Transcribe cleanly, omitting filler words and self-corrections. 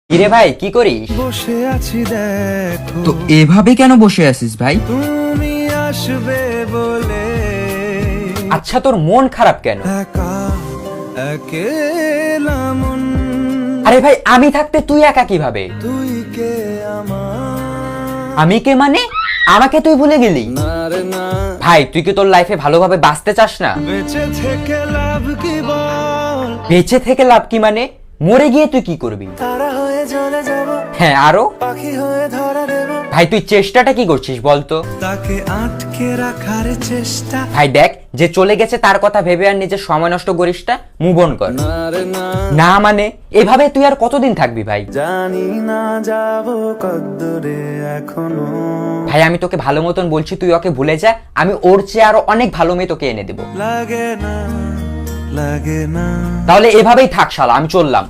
কিরে ভাই কি করিস? বসে আছি দেখো তো এভাবে কেন বসে আছিস ভাই? তুমি আসবে বলে আচ্ছা তোর মন খারাপ কেন? একা একেলা মন আরে ভাই আমি থাকতে তুই একা কিভাবে? তুই কে আমার আমি কে মানে? আমাকে তুই ভুলে গেলি? না রে না ভাই তুই কি তোর লাইফে ভালোভাবে বাঁচতে চাস না? বেঁচে থেকে লাভ কি বল বেঁচে থেকে লাভ কি মানে? মরে গিয়ে তুই কি করবি? তারা হয়ে জ্বলে যাব হ্যাঁ আরো? পাখি হয়ে ধরা দেব ভাই তুই চেষ্টাটা কি করছিস বলতো? তাকে আটকে রাখার চেষ্টা ভাই দেখ যে চলে গেছে তার কথা ভেবে আর নিজের সময় নষ্ট করিস না, মুভ অন কর। না রে না না মানে এভাবে তুই আর কতদিন থাকবি ভাই? জানি না যাব কদ্দূরে এখনো ভাই আমি তোকে ভালো মতন বলছি তুই ওকে ভুলে যা, আমি ওর চেয়ে আরো অনেক ভালো মেয়ে তোকে এনে দেবো। লাগে না লাগে না তাহলে এভাবেই থাক শালা, আমি চললাম।